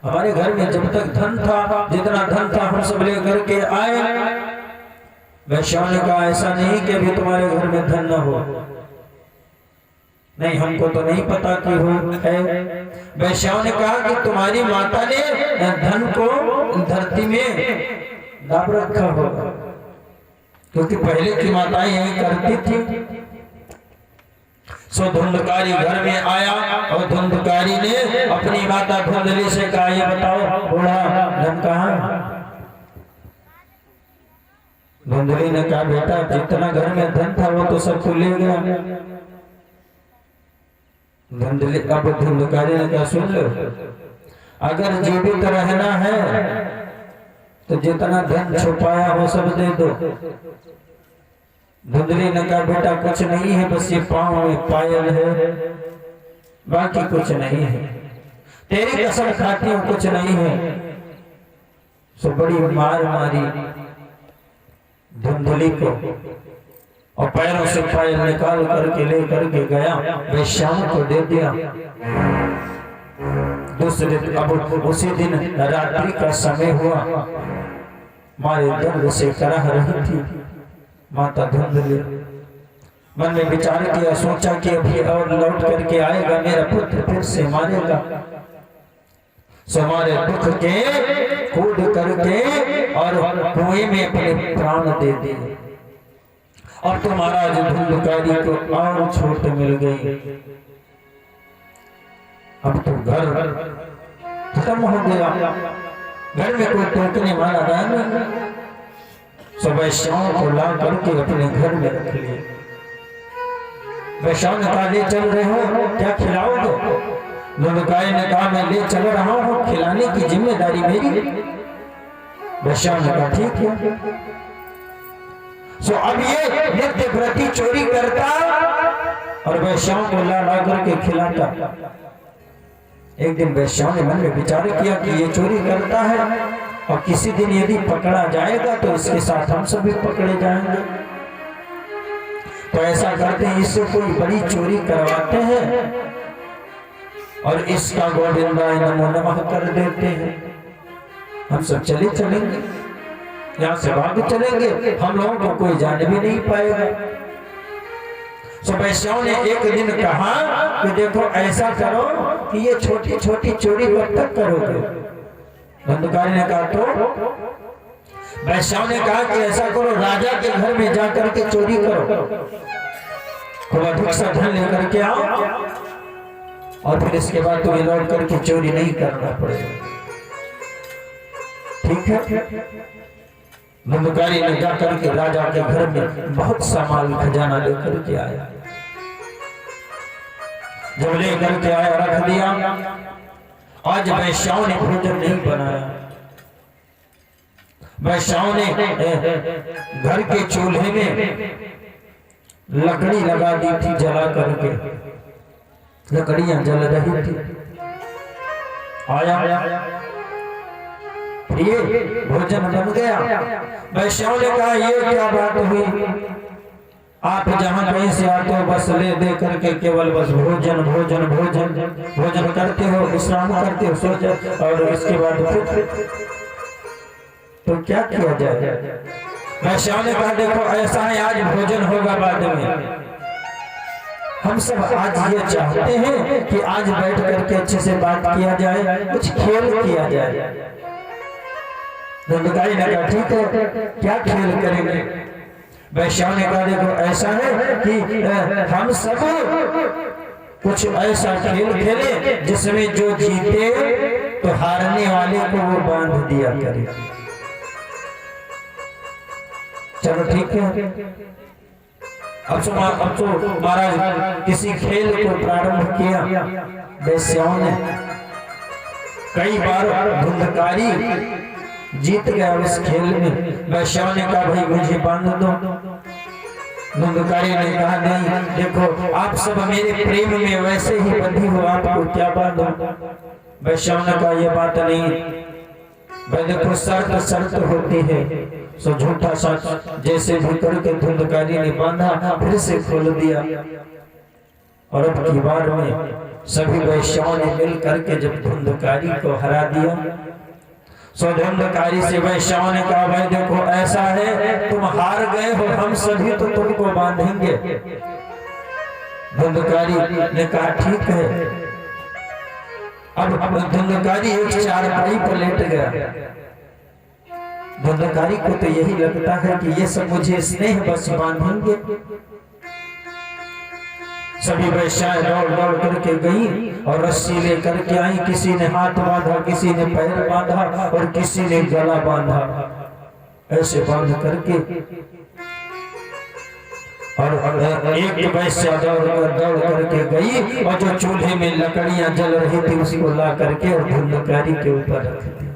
हमारे घर में जब तक धन था, जितना धन था हम सब लेकर के आए। वैश्याओं ने कहा ऐसा नहीं कि अभी तुम्हारे घर में धन न हो। नहीं, हमको तो नहीं पता कि हो है। वैश्याओं ने कहा कि तुम्हारी माता ने धन को धरती में दाब रखा होगा, क्योंकि पहले की माताएं यही करती थी। सो धुंधकारी घर में आया और धुंधकारी ने अपनी माता धुंधली से कहा, ये बताओ बूढ़ा धन कहाँ? धुंधली ने कहा, बेटा जितना घर में धन था वो तो सबको ले गया। धुंधली अब धुंधकारी ने कहा, सुन लो, अगर जीवित रहना है तो जितना धन छुपाया वो सब दे दो। धुंधली ने कहा, बेटा कुछ नहीं है, बस ये पांव में पायल है, बाकी कुछ नहीं है। तेरी कसम खाती हूं कुछ नहीं है। सो बड़ी मार मारी धुंधली को और पैरों से पायल निकाल करके ले करके गया, वैश्याओं को दे दिया। दूसरे अब उसी दिन रात्रि का समय हुआ, मारे दर्द से कराह रही थी माता धुंधली। मन में विचार किया, सोचा कि अभी और लौट करके आएगा, मेरा पुत्र फिर से मारेगा। हमारे दुख के कूद करके और कुएं में अपने प्राण दे दिए। और तो महाराज धुंधकारी को और छूट मिल गई। अब तो घर खत्म हो गया, घर में कोई टोकने वाला नहीं। सब वैश्याओं को ला करके अपने घर में रख लिए। वैश्याओं ने कहा, ले चल रहे हो, क्या खिलाओगे? धुंधकारी ने कहा, मैं ले चल रहा हूँ, खिलाने की जिम्मेदारी मेरी। वैश्याओं ने कहा, ठीक है। सो अब ये नित्य व्रती चोरी करता और वैश्याओं को ला ला करके खिलाता। एक दिन वैश्याओं ने मन में विचार किया कि ये चोरी करता है और किसी दिन यदि पकड़ा जाएगा तो इसके साथ हम सभी पकड़े जाएंगे। तो ऐसा करते हैं, इससे कोई बड़ी चोरी करवाते हैं और इसका गोविंदाय नमो नमः कर देते हैं। हम सब चलेंगे, यहाँ से भाग चलेंगे, हम लोगों को कोई जान भी नहीं पाएगा। तो वैश्याओं ने एक दिन कहा कि देखो ऐसा करो कि ये छोटी छोटी चोरी कब तक करोगे? धुंधकारी ने कहा, तो वैश्याओं ने कहा कि ऐसा करो, राजा के घर में जाकर के चोरी करो, खूब अधिक सा धन लेकर के आओ और फिर इसके बाद तो लौट करके चोरी नहीं करना पड़ेगा। ठीक है। धुंधकारी ने जाकर के राजा के घर में बहुत सामान खजाना लेकर के आया। जब लेकर के आया रख दिया। आज वैश्याओं ने भोजन नहीं बनाया। वैश्याओं ने घर के चूल्हे में लकड़ी लगा दी थी, जला करके लकड़ियां जल रही थी। आया ये भोजन बन गया। वैश्याओं ने कहा, ये क्या बात हुई? आप जहां कहीं से आते हो बस ले दे करके केवल बस भोजन भोजन भोजन भोजन करते हो, विश्राम करते हो, सो जाओ और इसके बाद फिर तो क्या किया जाए? वैश्याओं ने कहा, देखो ऐसा है, आज भोजन होगा बाद में। हम सब आज ये चाहते हैं कि आज बैठ करके अच्छे से बात किया जाए, कुछ खेल किया जाए। धुंधकारी ने कहा, ठीक है, क्या खेल करेंगे? वैश्याओं ने कहा, देखो ऐसा है कि हम सब कुछ ऐसा खेल खेले जिसमें जो जीते तो हारने वाले को वो बांध दिया करे। चलो ठीक है। अब तो महाराज किसी खेल को प्रारंभ किया वैश्याओं ने। कई बार धुंधकारी जीत गया उस खेल में। वैश्याओं ने कहा, भाई मुझे बांध दो। धुंधकारी ने कहा, नहीं देखो आप सब मेरे प्रेम में वैसे ही बंधी हो, आपको क्या बांधो? वैश्याओं ने कहा, ये बात नहीं, भाई देखो शर्त होती है। सो झूठा सच जैसे भी करके धुंधकारी ने बांधा, फिर से खोल दिया और अब की बार में सभी वैश्याओं ने मिल करके जब धुंधकारी को हरा दिया, सो धुंधकारी से वैश्याओं ने कहा भाई देखो ऐसा है तुम हार गए हो, हम सभी तो तुमको बांधेंगे। धुंधकारी ने कहा ठीक है। अब धुंधकारी एक चारपाई पर लेट गया। धुंधकारी को तो यही लगता है कि ये सब मुझे स्नेह बस बांधेंगे। सभी वैश्याएं दौड़ दौड़ करके गई और रस्सी लेकर के आई। किसी ने हाथ बांधा, किसी ने पैर बांधा और किसी ने गला बांधा। ऐसे बांध करके और एक वैश्या दौड़ करके गई और जो चूल्हे में लकड़ियां जल रही थी उसको ला करके और धुंधकारी के ऊपर रख दी।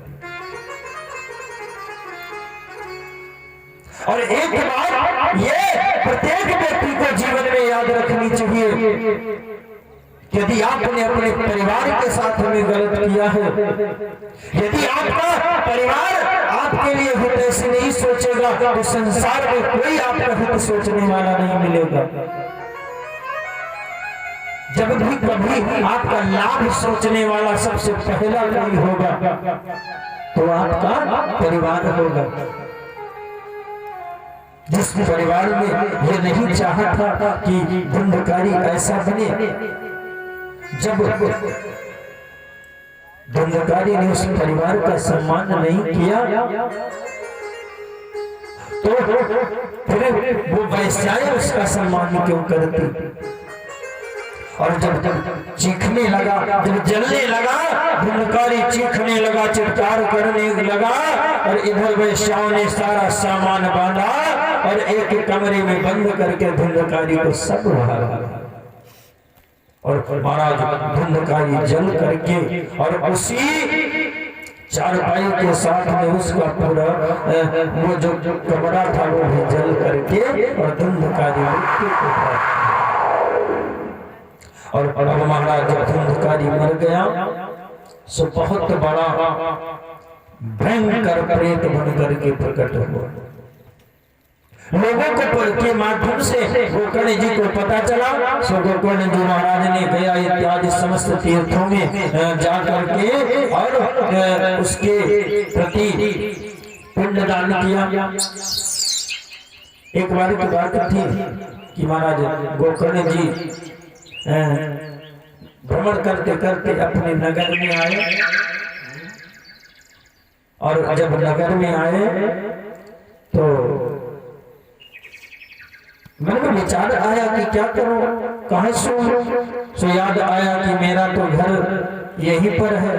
और एक बात ये प्रत्येक व्यक्ति को जीवन में याद रखनी चाहिए, यदि आपने अपने परिवार के साथ में गलत किया है, यदि आपका परिवार आपके लिए हित ऐसे नहीं सोचेगा तो संसार में कोई आपका हित सोचने वाला नहीं मिलेगा। जब भी कभी आपका लाभ सोचने वाला सबसे पहला कोई होगा तो आपका परिवार होगा। जिस परिवार में ये नहीं चाहता था कि धुंधकारी ऐसा बने, जब धुंधकारी ने उस परिवार का सम्मान नहीं किया तो फिर वो वैश्याएं उसका सम्मान क्यों करती। और जब चीखने लगा, जब जलने लगा, धुंधकारी चीखने लगा, चित्कार करने लगा और इधर वैश्याओं ने सारा सामान बांधा और एक कमरे में बंद करके धुंधकारी को सब उड़ा। और महाराज धुंधकारी जल करके और उसी चारपाई के साथ में उसका पूरा वो जो कमरा था वो भी जल करके और धुंधकारी मृत्यु को प्राप्त। और अब महाराज जब धुंधकारी मर गया सो बहुत बड़ा भयंकर प्रेत बन करके प्रकट हुआ। लोगों को के माध्यम से गोकर्ण जी को पता चला। सो गोकर्ण जी महाराज ने गया इत्यादि समस्त तीर्थों में जा करके और उसके प्रति पिंडदान किया। एक बार की बात थी कि महाराज गोकर्ण जी भ्रमण करते करते अपने नगर में आए और जब नगर में आए तो मन में विचार आया कि क्या करूं, कहां सोऊं। सो याद आया कि मेरा तो घर यहीं पर है।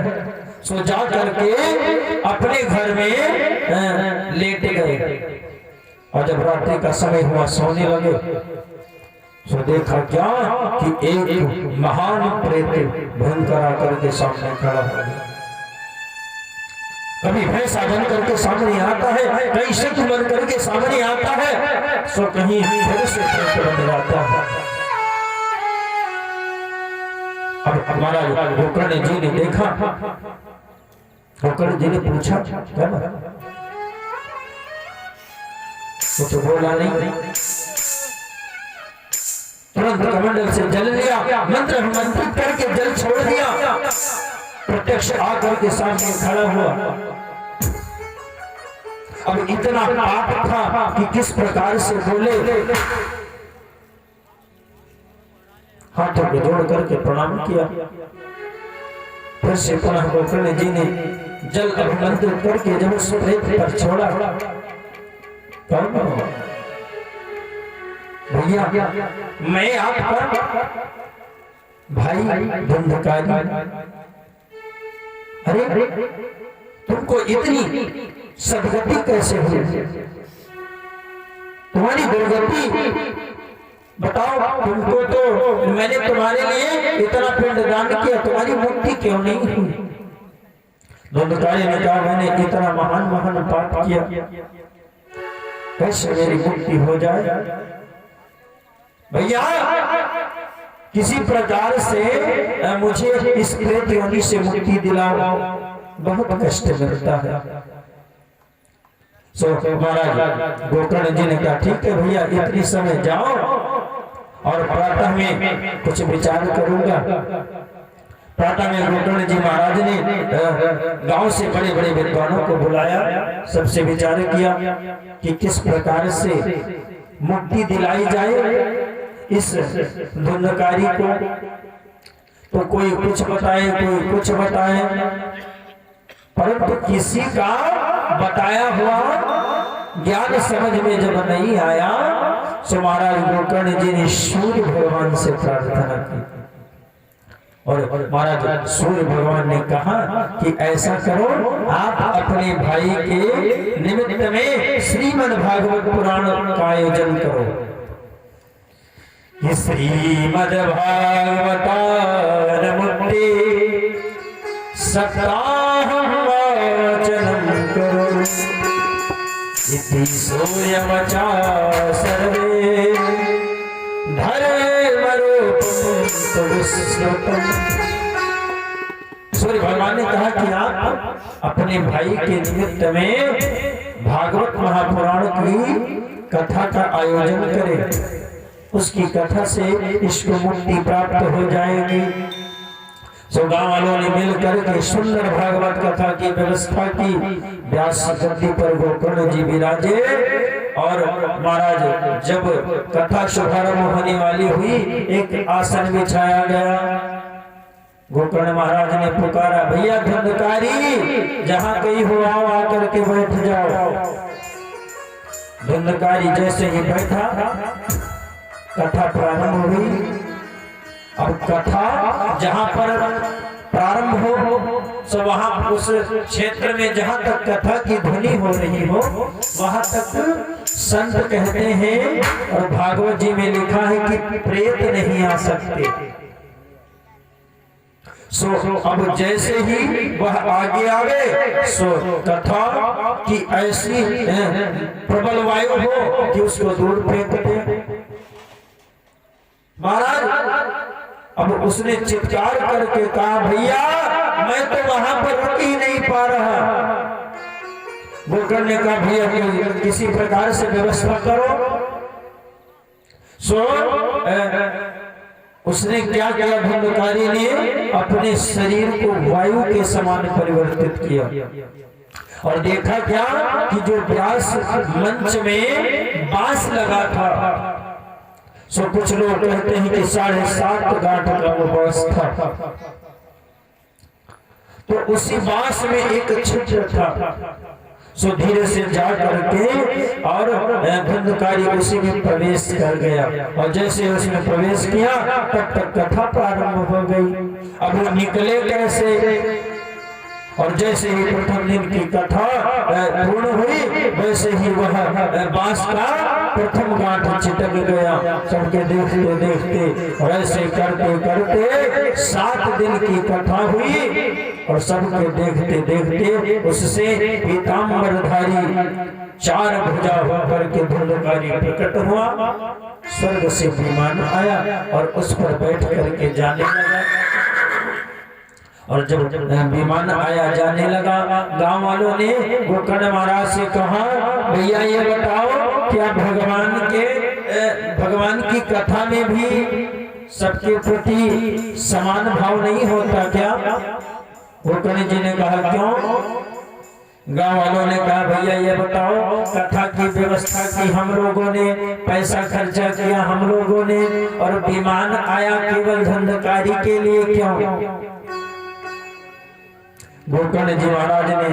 सो जा करके अपने घर में लेट गए और जब रात्रि का समय हुआ सोने लगे सो देखा क्या कि एक महान प्रेत भयंकर आकर के सामने खड़ा हो गया। कभी भैंसा बन करके सामने आता है, कहीं सिख बन करके सामने आता है, सो कहीं फिर से प्रेत बन जाता है। अब हमारा गोकर्ण जी ने देखा, गोकर्ण जी ने पूछा क्या वो तो बोला नहीं। तुरंत कमंडल से जल लिया, मंत्र मंत्रित करके जल छोड़ दिया, प्रत्यक्ष आकर के सामने खड़ा हुआ। अब इतना पाप था कि किस प्रकार से बोले। हाथों को जोड़ करके प्रणाम किया। फिर से पुनः गोकर्ण जी ने जल अभिमंत्रित करके जब उस प्रेत पर छोड़ा। भैया मैं आपका भाई धुंधकारी, अरे तुमको इतनी सदगति कैसे हुई, तुम्हारी दुर्गति बताओ। तुमको तो मैंने तुम्हारे लिए इतना पिंडदान किया, तुम्हारी मुक्ति क्यों नहीं हुई। धुंधकारी ने कहा मैंने इतना महान महान पाप किया, कैसे मेरी मुक्ति हो जाए। भैया किसी प्रकार से मुझे इस प्रेत योनि से मुक्ति दिलाओ, बहुत कष्ट मिलता है। सो महाराज गोकर्ण जी ने कहा ठीक है भैया, इतनी समय जाओ और प्रातः में कुछ विचार करूंगा पाटा में गोकर्ण जी महाराज ने गांव से बड़े बड़े विद्वानों को बुलाया, सबसे विचार किया कि किस प्रकार से मुक्ति दिलाई जाए इस धुंधकारी को। तो कोई कुछ बताए, कोई कुछ बताए, परंतु किसी का बताया हुआ ज्ञान समझ में जब नहीं आया तो महाराज गोकर्ण जी ने सूर्य भगवान से प्रार्थना की। और महाराज सूर्य भगवान ने कहा कि ऐसा करो, आप अपने भाई के निमित्त में श्रीमद् भागवत पुराण का आयोजन करो। श्रीमद् भागवतारमुक्ति सप्ताहं वाचनं करो, इति सूर्यवचा सर्वे सूर्य भगवान ने कहा कि आप अपने भाई के निमित्त में भागवत महापुराण की कथा का आयोजन करें, उसकी कथा से इसको मुक्ति प्राप्त हो जाएगी। सो गांव वालों ने मिलकर के सुंदर भागवत कथा की व्यवस्था की। व्यास गद्दी पर गोकर्ण जी विराजे और महाराज जब कथा शुभारंभ होने वाली हुई, एक आसन बिछाया गया। गोकर्ण महाराज ने पुकारा, भैया धुंधकारी जहां कहीं हो आओ, आकर के बैठ जाओ। धुंधकारी जैसे ही बैठा, कथा प्रारंभ हुई। अब कथा जहां पर प्रारंभ हो तो वहां उस क्षेत्र में जहां तक कथा की ध्वनि हो रही हो वहां तक संत कहते हैं, और भागवत जी में लिखा है कि प्रेत नहीं आ सकते। सो अब जैसे ही वह आगे आवे सो कथा की ऐसी प्रबल वायु हो कि उसको दूर फेंक दे। महाराज अब उसने चित्कार करके कहा, भैया मैं तो वहां पर रुक ही नहीं पा रहा। गोकर्ण ने कहा, भैया किसी प्रकार से व्यवस्था करो। सो उसने क्या किया, धुंधकारी ने अपने शरीर को वायु के समान परिवर्तित किया और देखा क्या कि जो व्यास मंच में बांस लगा था, सो कुछ लोग कहते हैं कि 7.5 गांठ का वो बांस था, तो उसी बांस में एक छिद्र था। सो धीरे से जा करके और धुंधकारी उसी में प्रवेश कर गया, और जैसे उसने प्रवेश किया तब तक कथा प्रारंभ हो गई। अब वो निकले कैसे, और जैसे ही प्रथम दिन की कथा पूर्ण हुई वैसे ही वह बांस का प्रथम गांठ चिटक गया। सबके देखते देखते और ऐसे करते करते 7 दिन की कथा हुई, और सबके देखते देखते उससे पीतांबरधारी 4 भुजा होकर के धुंधकारी प्रकट हुआ। स्वर्ग से विमान आया और उस पर बैठ करके जाने लगा। और जब विमान आया जाने लगा, गांव वालों ने गोकर्ण महाराज से कहा, भैया ये बताओ क्या भगवान की कथा में भी सबके प्रति समान भाव नहीं होता क्या? गोकर्ण जी ने कहा, क्यों? गांव वालों ने कहा, भैया ये बताओ कथा की व्यवस्था की हम लोगों ने, पैसा खर्चा किया हम लोगों ने, और विमान आया केवल धुंधकारी के लिए, क्यों? गोकर्ण जी महाराज ने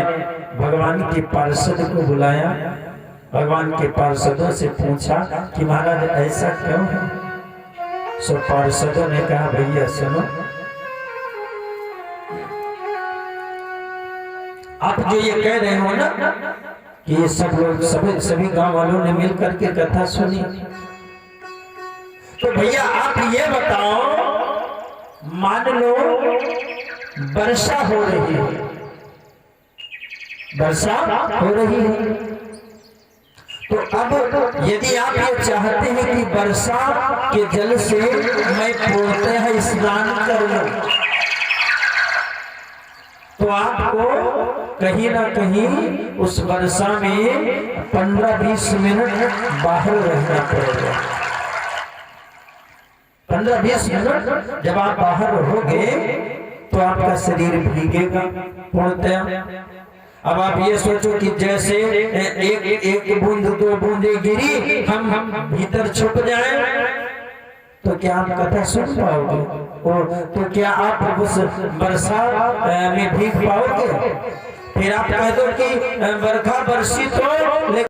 भगवान के पार्षद को बुलाया, भगवान के पार्षदों से पूछा कि महाराज ऐसा क्यों है? सो पार्षदों ने कहा, भैया सुनो, आप जो ये कह रहे हो ना कि ये सब लोग सभी गांव वालों ने मिलकर के कथा सुनी, तो भैया आप ये बताओ, मान लो वर्षा हो रही है, वर्षा हो रही है, तो अब यदि आप ये चाहते हैं कि वर्षा के जल से मैं पूर्णतः स्नान कर लूं, तो आपको कहीं ना कहीं उस वर्षा में 15-20 मिनट बाहर रहना पड़ेगा। 15-20 मिनट जब आप बाहर रहोगे तो आपका शरीर भीगेगा पूर्णतया। अब आप ये सोचो कि जैसे एक बूंद दो बूंदे गिरी हम भीतर छुप जाएं, तो क्या आप कथा सुन पाओगे? तो क्या आप उस वर्षा में भीग पाओगे? फिर आप कह दो कि बरखा बरसी तो